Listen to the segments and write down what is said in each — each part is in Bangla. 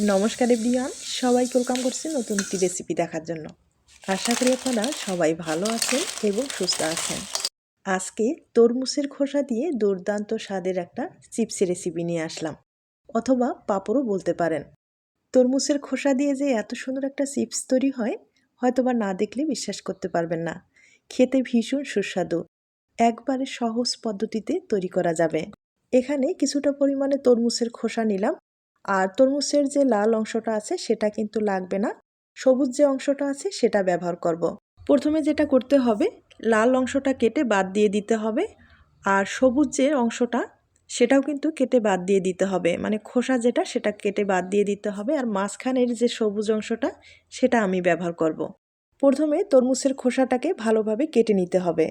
নমস্কার এভরিওয়ান, সবাইকে ওয়েলকাম করছি নতুন একটি রেসিপি দেখার জন্য। আশা করি আপনারা সবাই ভালো আছেন এবং সুস্থ আছেন। আজকে তরমুজের খোসা দিয়ে দুর্দান্ত স্বাদের একটা চিপসের রেসিপি নিয়ে আসলাম, অথবা পাঁপড়ও বলতে পারেন। তরমুজের খোসা দিয়ে যে এত সুন্দর একটা চিপস তৈরি হয়, হয়তোবা না দেখলে বিশ্বাস করতে পারবেন না। খেতে ভীষণ সুস্বাদু, একবারে সহজ পদ্ধতিতে তৈরি করা যাবে। এখানে কিছুটা পরিমাণে তরমুজের খোসা নিলাম, আর তরমুজের যে লাল অংশটা আছে সেটা কিন্তু লাগবে না, সবুজ যে অংশটা আছে সেটা ব্যবহার করব। প্রথমে যেটা করতে হবে, লাল অংশটা কেটে বাদ দিয়ে দিতে হবে, আর সবুজ যে অংশটা সেটাও কিন্তু কেটে বাদ দিয়ে দিতে হবে, মানে খোসা যেটা সেটা কেটে বাদ দিয়ে দিতে হবে, আর মাঝখানের যে সবুজ অংশটা সেটা আমি ব্যবহার করব। প্রথমে তরমুজের খোসাটাকে ভালোভাবে কেটে নিতে হবে।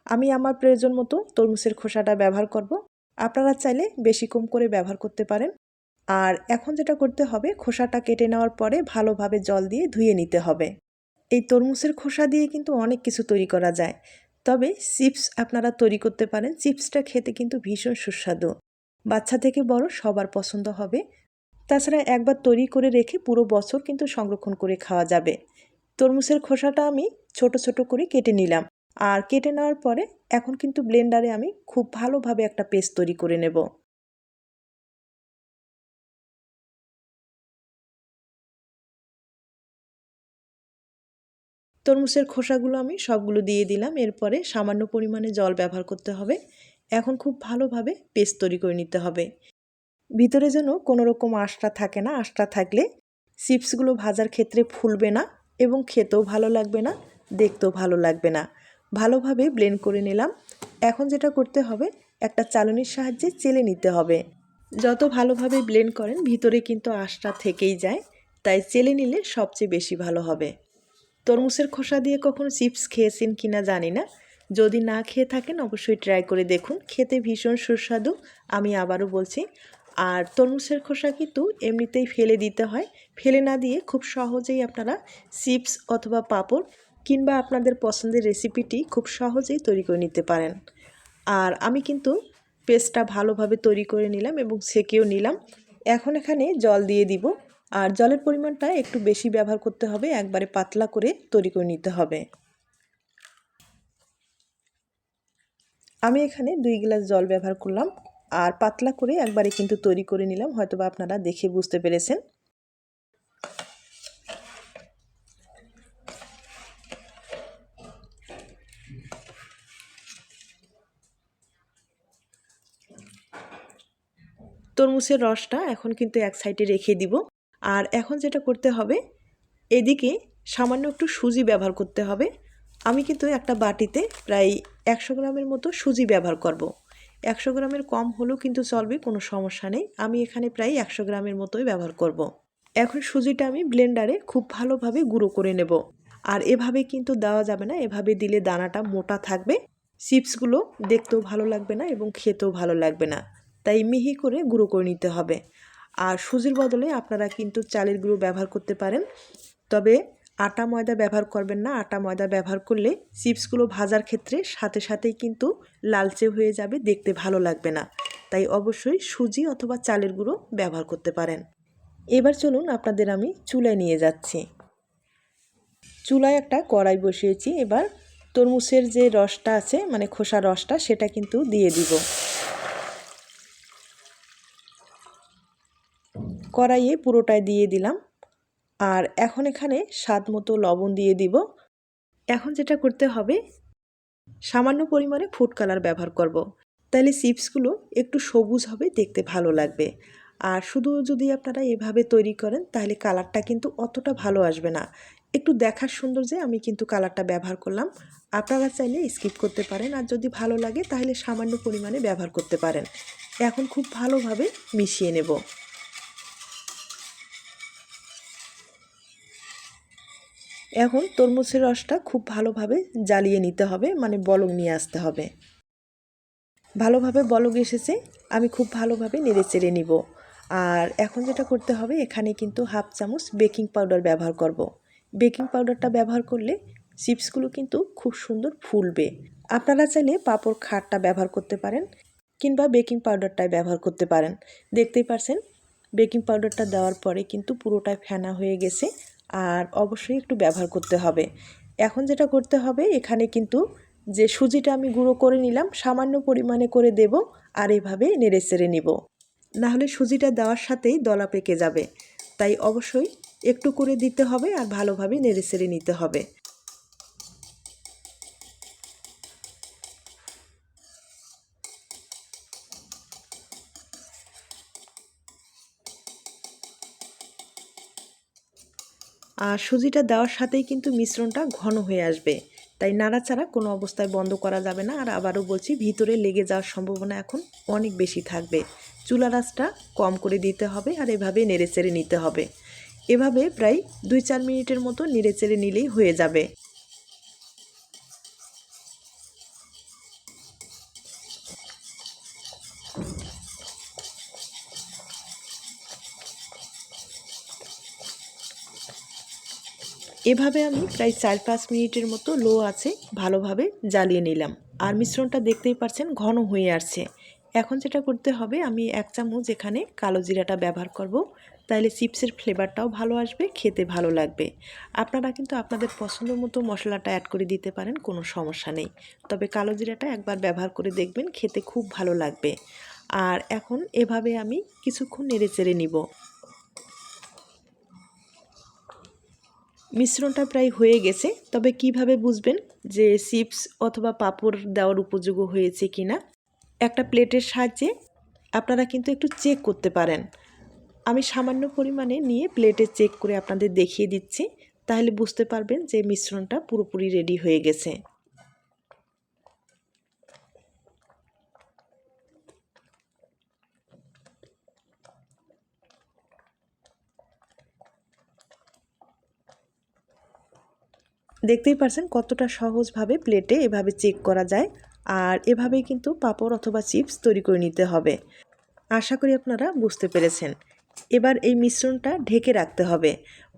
আমি আমার প্রয়োজন মতো তরমুজের খোসাটা ব্যবহার করব, আপনারা চাইলে বেশি কম করে ব্যবহার করতে পারেন। আর এখন যেটা করতে হবে, খোসাটা কেটে নেওয়ার পরে ভালোভাবে জল দিয়ে ধুয়ে নিতে হবে। এই তরমুজের খোসা দিয়ে কিন্তু অনেক কিছু তৈরি করা যায়, তবে চিপস আপনারা তৈরি করতে পারেন। চিপসটা খেতে কিন্তু ভীষণ সুস্বাদু, বাচ্চা থেকে বড় সবার পছন্দ হবে। তাছাড়া একবার তৈরি করে রেখে পুরো বছর কিন্তু সংরক্ষণ করে খাওয়া যাবে। তরমুজের খোসাটা আমি ছোট ছোট করে কেটে নিলাম, আর কেটে নেওয়ার পরে এখন কিন্তু ব্লেন্ডারে আমি খুব ভালোভাবে একটা পেস্ট তৈরি করে নেব। তরমুজের খোসাগুলো আমি সবগুলো দিয়ে দিলাম, এরপরে সামান্য পরিমাণে জল ব্যবহার করতে হবে। এখন খুব ভালোভাবে পেস্ট তৈরি করে নিতে হবে। ভিতরে যেন কোনো রকম আঁশটা থাকে না, আঁশটা থাকলে চিপসগুলো ভাজার ক্ষেত্রে ফুলবে না এবং খেতেও ভালো লাগবে না, দেখতেও ভালো লাগবে না। ভালোভাবে ব্লেন্ড করে নিলাম। এখন যেটা করতে হবে, একটা চালনির সাহায্যে চেলে নিতে হবে। যত ভালোভাবে ব্লেন্ড করেন ভিতরে কিন্তু আঁশটা থেকেই যায়, তাই চেলে নিলে সবচেয়ে বেশি ভালো হবে। তরমুজের খোসা দিয়ে কখনো চিপস খেয়েছেন কিনা জানি না, যদি না খেয়ে থাকেন অবশ্যই ট্রাই করে দেখুন, খেতে ভীষণ সুস্বাদু। আমি আবারও বলছি। আর তরমুজের খোসা কিন্তু এমনিতেই ফেলে দিতে হয়, ফেলে না দিয়ে খুব সহজেই আপনারা চিপস অথবা পাঁপড় কিংবা আপনাদের পছন্দের রেসিপিটি খুব সহজেই তৈরি করে নিতে পারেন। আর আমি কিন্তু পেস্টটা ভালোভাবে তৈরি করে নিলাম এবং ছেঁকেও নিলাম। এখন এখানে জল দিয়ে দিব, আর জলের পরিমাণটা একটু বেশি ব্যবহার করতে হবে, একবারে পাতলা করে তৈরি করে নিতে হবে। আমি এখানে 2 গ্লাস জল ব্যবহার করলাম, আর পাতলা করে একবারে কিন্তু তৈরি করে নিলাম, হয়তোবা আপনারা দেখে বুঝতে পেরেছেন। তরমুজের রসটা এখন কিন্তু এক সাইডে রেখে দিব। আর এখন যেটা করতে হবে, এদিকে সামান্য একটু সুজি ব্যবহার করতে হবে। আমি কিন্তু একটা বাটিতে প্রায় 100 গ্রামের মতো সুজি ব্যবহার করব। 100 গ্রামের কম হলেও কিন্তু চলবে, কোনো সমস্যা নেই। আমি এখানে প্রায় 100 গ্রামের মতোই ব্যবহার করব। এখন সুজিটা আমি ব্লেন্ডারে খুব ভালোভাবে গুঁড়ো করে নেব। আর এভাবে কিন্তু দেওয়া যাবে না, এভাবে দিলে দানাটা মোটা থাকবে, চিপসগুলো দেখতেও ভালো লাগবে না এবং খেতেও ভালো লাগবে না। তাই মিহি করে গুঁড়ো করে নিতে হবে। আর সুজির বদলে আপনারা কিন্তু চালের গুঁড়ো ব্যবহার করতে পারেন, তবে আটা ময়দা ব্যবহার করবেন না। আটা ময়দা ব্যবহার করলে চিপসগুলো ভাজার ক্ষেত্রে সাথে সাথেই কিন্তু লালচে হয়ে যাবে, দেখতে ভালো লাগবে না। তাই অবশ্যই সুজি অথবা চালের গুঁড়ো ব্যবহার করতে পারেন। এবার চলুন আপনাদের আমি চুলায় নিয়ে যাচ্ছি। চুলায় একটা কড়াই বসিয়েছি, এবার তরমুজের যে রসটা আছে, মানে খোসা রসটা, সেটা কিন্তু দিয়ে দিব। কড়াইয়ে পুরোটাই দিয়ে দিলাম। আর এখন এখানে স্বাদ মতো লবণ দিয়ে দিব। এখন যেটা করতে হবে, সামান্য পরিমাণে ফুড কালার ব্যবহার করব। তাহলে চিপসগুলো একটু সবুজ হবে, দেখতে ভালো লাগবে। আর শুধু যদি আপনারা এভাবে তৈরি করেন তাহলে কালারটা কিন্তু অতটা ভালো আসবে না। একটু দেখার সৌন্দর্যে আমি কিন্তু কালারটা ব্যবহার করলাম, আপনারা চাইলে স্কিপ করতে পারেন, আর যদি ভালো লাগে তাহলে সামান্য পরিমাণে ব্যবহার করতে পারেন। এখন খুব ভালোভাবে মিশিয়ে নেব। এখন তরমুজের রসটা খুব ভালোভাবে জ্বালিয়ে নিতে হবে, মানে বলক নিয়ে আসতে হবে। ভালোভাবে বলক এসেছে, আমি খুব ভালোভাবে নেড়েচেড়ে নিব। আর এখন যেটা করতে হবে, এখানে কিন্তু হাফ চামচ বেকিং পাউডার ব্যবহার করব। বেকিং পাউডারটা ব্যবহার করলে চিপসগুলো কিন্তু খুব সুন্দর ফুলবে। আপনারা চাইলে পাঁপড় খাটটা ব্যবহার করতে পারেন, কিংবা বেকিং পাউডারটাই ব্যবহার করতে পারেন। দেখতেই পারছেন বেকিং পাউডারটা দেওয়ার পরে কিন্তু পুরোটাই ফেনা হয়ে গেছে। আর অবশ্যই একটু ব্যবহার করতে হবে। এখন যেটা করতে হবে, এখানে কিন্তু যে সুজিটা আমি গুঁড়ো করে নিলাম সামান্য পরিমাণে করে দেব, আর এভাবে নেড়েচেড়ে নিব। নাহলে সুজিটা দেওয়ার সাথেই দলা পেকে যাবে। তাই অবশ্যই একটু করে দিতে হবে আর ভালোভাবে নেড়েচেড়ে নিতে হবে। আর সুজিটা দেওয়ার সাথেই কিন্তু মিশ্রণটা ঘন হয়ে আসবে। তাই নাড়াচাড়া কোনো অবস্থায় বন্ধ করা যাবে না। আর আবারও বলছি, ভিতরে লেগে যাওয়ার সম্ভাবনা এখন অনেক বেশি থাকবে। চুলার আঁচটা কম করে দিতে হবে আর এভাবে নেড়েচেড়ে নিতে হবে। এভাবে প্রায় 2-4 মিনিটের মতো নেড়েচেড়ে নিলেই হয়ে যাবে। এভাবে আমি প্রায় 4-5 মিনিটের মতো লো আছে ভালোভাবে জ্বালিয়ে নিলাম। আর মিশ্রণটা দেখতেই পাচ্ছেন ঘন হয়ে আসছে। এখন যেটা করতে হবে, আমি 1 চামচ এখানে কালো জিরাটা ব্যবহার করব। তাইলে চিপসের ফ্লেভারটাও ভালো আসবে, খেতে ভালো লাগবে। আপনারা কিন্তু আপনাদের পছন্দ মতো মশলাটা অ্যাড করে দিতে পারেন, কোনো সমস্যা নেই। তবে কালো জিরাটা একবার ব্যবহার করে দেখবেন, খেতে খুব ভালো লাগবে। আর এখন এভাবে আমি কিছুক্ষণ নেড়েচেড়ে নিব। মিশ্রণটা প্রায় হয়ে গেছে। তবে কিভাবে বুঝবেন যে চিপস অথবা পাঁপড় দেওয়ার উপযোগী হয়েছে কিনা? একটা প্লেটের সাহায্যে আপনারা কিন্তু একটু চেক করতে পারেন। আমি সামান্য পরিমাণে নিয়ে প্লেটে চেক করে আপনাদের দেখিয়ে দিচ্ছি। তাহলে বুঝতে পারবেন যে মিশ্রণটা পুরোপুরি রেডি হয়ে গেছে। দেখতেই পারছেন কতটা সহজভাবে প্লেটে এভাবে চেক করা যায়। আর এভাবেই কিন্তু পাঁপড় অথবা চিপস তৈরি করে নিতে হবে। আশা করি আপনারা বুঝতে পেরেছেন। এবার এই মিশ্রণটা ঢেকে রাখতে হবে।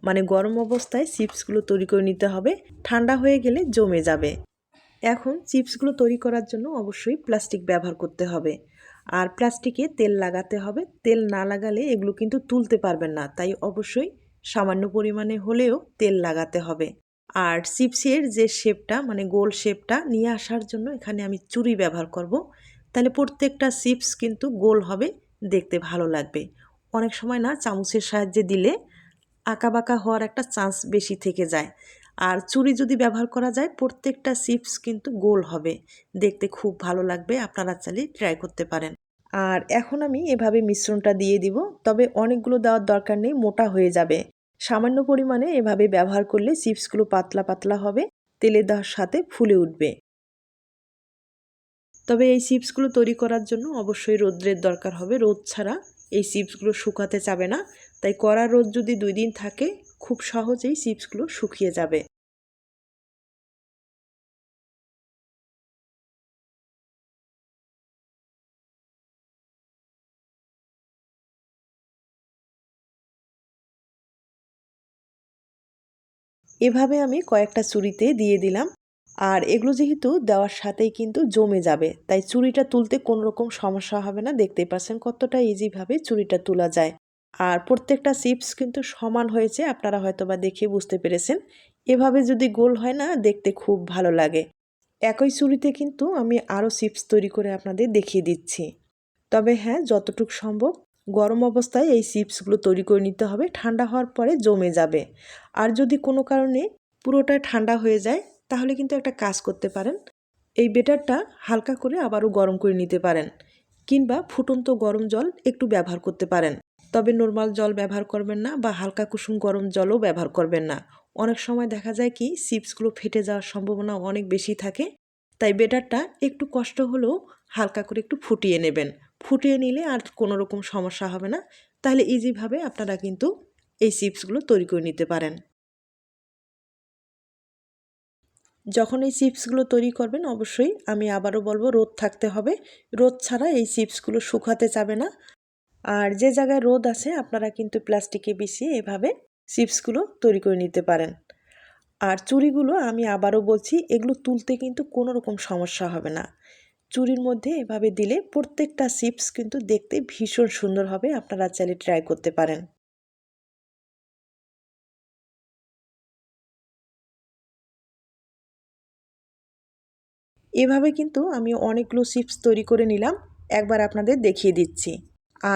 মানে গরম অবস্থায় চিপসগুলো তৈরি করে নিতে হবে, ঠান্ডা হয়ে গেলে জমে যাবে। এখন চিপসগুলো তৈরি করার জন্য অবশ্যই প্লাস্টিক ব্যবহার করতে হবে। আর প্লাস্টিকে তেল লাগাতে হবে। তেল না লাগালে এগুলো কিন্তু তুলতে পারবেন না। তাই অবশ্যই সামান্য পরিমাণে হলেও তেল লাগাতে হবে। আর চিপসের যে শেপটা, মানে গোল শেপটা নিয়ে আসার জন্য এখানে আমি ছুরি ব্যবহার করব। তাহলে প্রত্যেকটা চিপস কিন্তু গোল হবে, দেখতে ভালো লাগবে। অনেক সময় না চামচের সাহায্যে দিলে আঁকাবাঁকা হওয়ার একটা চান্স বেশি থেকে যায়। আর ছুরি যদি ব্যবহার করা যায়, প্রত্যেকটা চিপস কিন্তু গোল হবে, দেখতে খুব ভালো লাগবে। আপনারা চাইলে ট্রাই করতে পারেন। আর এখন আমি এভাবে মিশ্রণটা দিয়ে দিব। তবে অনেকগুলো দেওয়ার দরকার নেই, মোটা হয়ে যাবে। সামান্য পরিমাণে এভাবে ব্যবহার করলে চিপসগুলো পাতলা পাতলা হবে, তেলে দেওয়ার সাথে ফুলে উঠবে। তবে এই চিপসগুলো তৈরি করার জন্য অবশ্যই রৌদ্রের দরকার হবে। রোদ ছাড়া এই চিপসগুলো শুকাতে যাবে না। তাই কড়া রোদ যদি 2 দিন থাকে, খুব সহজেই চিপসগুলো শুকিয়ে যাবে। এভাবে আমি কয়েকটা ছুরিতে দিয়ে দিলাম। আর এগুলো যেহেতু দেওয়ার সাথেই কিন্তু জমে যাবে, তাই ছুরিটা তুলতে কোনো রকম সমস্যা হবে না। দেখতেই পাচ্ছেন কতটা ইজিভাবে ছুরিটা তোলা যায়। আর প্রত্যেকটা চিপস কিন্তু সমান হয়েছে, আপনারা হয়তোবা দেখে বুঝতে পেরেছেন। এভাবে যদি গোল হয় না, দেখতে খুব ভালো লাগে। একই ছুরিতে কিন্তু আমি আরও চিপস তৈরি করে আপনাদের দেখিয়ে দিচ্ছি। তবে হ্যাঁ, যতটুকু সম্ভব গরম অবস্থায় এই চিপসগুলো তৈরি করে নিতে হবে, ঠান্ডা হওয়ার পরে জমে যাবে। আর যদি কোনো কারণে পুরোটা ঠান্ডা হয়ে যায়, তাহলে কিন্তু একটা কাজ করতে পারেন, এই বেটারটা হালকা করে আবারও গরম করে নিতে পারেন, কিংবা ফুটন্ত গরম জল একটু ব্যবহার করতে পারেন। তবে নর্মাল জল ব্যবহার করবেন না, বা হালকা কুসুম গরম জলও ব্যবহার করবেন না। অনেক সময় দেখা যায় কি, চিপসগুলো ফেটে যাওয়ার সম্ভাবনা অনেক বেশি থাকে। তাই বেটারটা একটু কষ্ট হলেও হালকা করে একটু ফুটিয়ে নেবেন। ফুটিয়ে নিলে আর কোনো রকম সমস্যা হবে না। তাহলে ইজিভাবে আপনারা কিন্তু এই চিপসগুলো তৈরি করে নিতে পারেন। যখন এই চিপসগুলো তৈরি করবেন, অবশ্যই আমি আবারও বলবো, রোদ থাকতে হবে। রোদ ছাড়া এই চিপসগুলো শুকাতে যাবে না। আর যে জায়গায় রোদ আছে, আপনারা কিন্তু প্লাস্টিকে বিছিয়ে এভাবে চিপসগুলো তৈরি করে নিতে পারেন। আর চুড়িগুলো আমি আবারও বলছি, এগুলো তুলতে কিন্তু কোনো রকম সমস্যা হবে না। চুরির মধ্যে এভাবে দিলে প্রত্যেকটা চিপস কিন্তু দেখতে ভীষণ সুন্দর হবে। আপনারা চাইলে ট্রাই করতে পারেন। এভাবে কিন্তু আমি অনেকগুলো চিপস তৈরি করে নিলাম। একবার আপনাদের দেখিয়ে দিচ্ছি।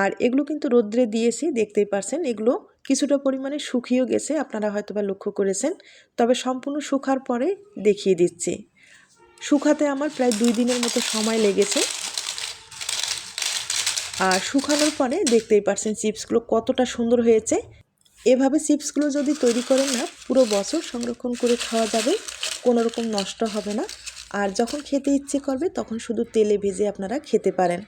আর এগুলো কিন্তু রোদ্রে দিয়েছি, দেখতেই পারছেন। এগুলো কিছুটা পরিমাণে শুকিয়েও গেছে, আপনারা হয়তোবা লক্ষ্য করেছেন। তবে সম্পূর্ণ শুকার পরে দেখিয়ে দিচ্ছি। শুকাতে আমার প্রায় 2 দিনের মতো সময় লেগেছে। আর শুকানোর পরে দেখতেই পারছেন চিপসগুলো কতটা সুন্দর হয়েছে। এভাবে চিপসগুলো যদি তৈরি করেন না, পুরো বছর সংরক্ষণ করে খাওয়া যাবে, কোনো রকম নষ্ট হবে না। আর যখন খেতে ইচ্ছে করবে তখন শুধু তেলে ভেজে আপনারা খেতে পারেন।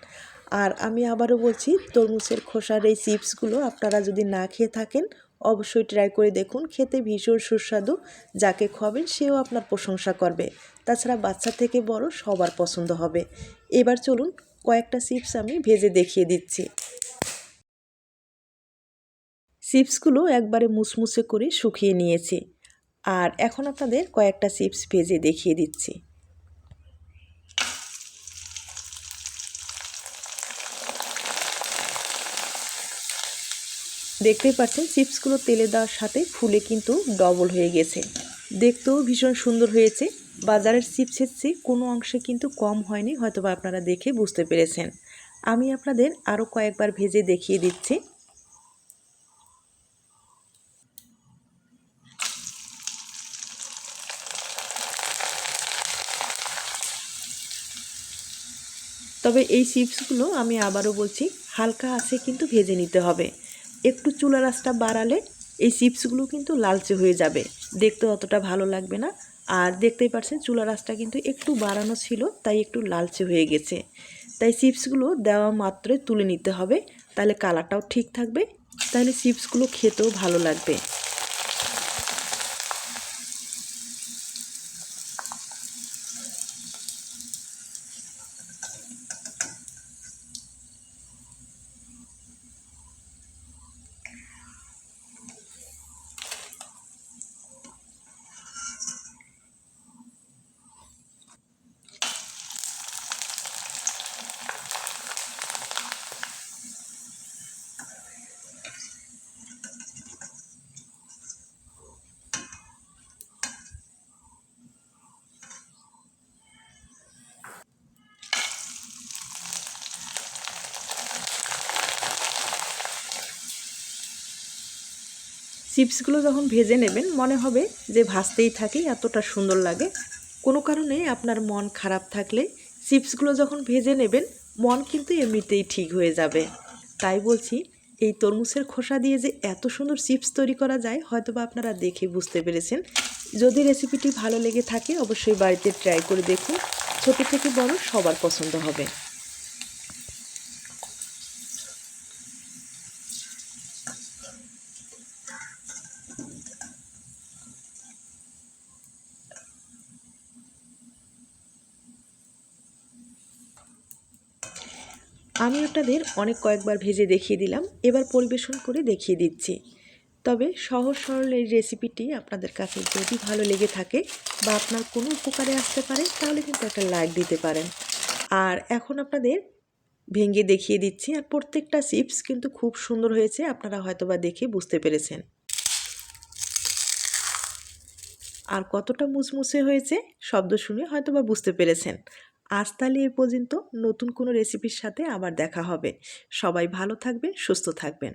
আর আমি আবারও বলছি, তরমুজের খোসার এই চিপসগুলো আপনারা যদি না খেয়ে থাকেন অবশ্যই ট্রাই করে দেখুন, খেতে ভীষণ সুস্বাদু। যাকে খাওয়াবেন সেও আপনার প্রশংসা করবে। তাছাড়া বাচ্চা থেকে বড় সবার পছন্দ হবে। এবার চলুন কয়েকটা চিপস আমি ভেজে দেখিয়ে দিচ্ছি। চিপসগুলো একবারে মুসমুসে করে শুকিয়ে নিয়েছি। আর এখন আপনাদের কয়েকটা চিপস ভেজে দেখিয়ে দিচ্ছি। দেখতেই পাচ্ছেন চিপসগুলো তেলে দেওয়ার সাথে ফুলে কিন্তু ডবল হয়ে গেছে। দেখতেও ভীষণ সুন্দর হয়েছে। বাজারের চিপসের চেয়ে কোনো অংশে কিন্তু কম হয়নি, হয়তোবা আপনারা দেখে বুঝতে পেরেছেন। আমি আপনাদের আরও কয়েকবার ভেজে দেখিয়ে দিচ্ছি। তবে এই চিপসগুলো আমি আবারও বলছি, হালকা আঁচে কিন্তু ভেজে নিতে হবে। একটু চুলার আঁচটা বাড়ালে এই চিপসগুলো কিন্তু লালচে হয়ে যাবে, দেখতে অতটা ভালো লাগবে না। আর দেখতেই পাচ্ছেন চুলার আঁচটা কিন্তু একটু বাড়ানো ছিল, তাই একটু লালচে হয়ে গেছে। তাই চিপসগুলো দেওয়া মাত্রই তুলে নিতে হবে, তাহলে কালারটাও ঠিক থাকবে, তাহলে চিপসগুলো খেতেও ভালো লাগবে। চিপসগুলো যখন ভেজে নেবেন মনে হবে যে ভাজতেই থাকি, এতটা সুন্দর লাগে। কোনো কারণে আপনার মন খারাপ থাকলে চিপসগুলো যখন ভেজে নেবেন মন কিন্তু এমনিতেই ঠিক হয়ে যাবে। তাই বলছি, এই তরমুজের খোসা দিয়ে যে এত সুন্দর চিপস তৈরি করা যায় হয়তোবা আপনারা দেখে বুঝতে পেরেছেন। যদি রেসিপিটি ভালো লেগে থাকে অবশ্যই বাড়িতে ট্রাই করে দেখুন, ছোট থেকে বড় সবার পছন্দ হবে। আমি আপনাদের অনেক কয়েকবার ভেজে দেখিয়ে দিলাম, এবার পরিবেশন করে দেখিয়ে দিচ্ছি। তবে সহজ সরল এই রেসিপিটি আপনাদের কাছে যদি ভালো লেগে থাকে বা আপনার কোনো উপকারে আসতে পারে তাহলে কিন্তু একটা লাইক দিতে পারেন। আর এখন আপনাদের ভেঙে দেখিয়ে দিচ্ছি। আর প্রত্যেকটা চিপস কিন্তু খুব সুন্দর হয়েছে, আপনারা হয়তোবা দেখে বুঝতে পেরেছেন। আর কতটা মুচমুচে হয়েছে শব্দ শুনে হয়তোবা বুঝতে পেরেছেন। আজ তাহলে এ পর্যন্ত, নতুন কোনো রেসিপির সাথে আবার দেখা হবে। সবাই ভালো থাকবেন, সুস্থ থাকবেন।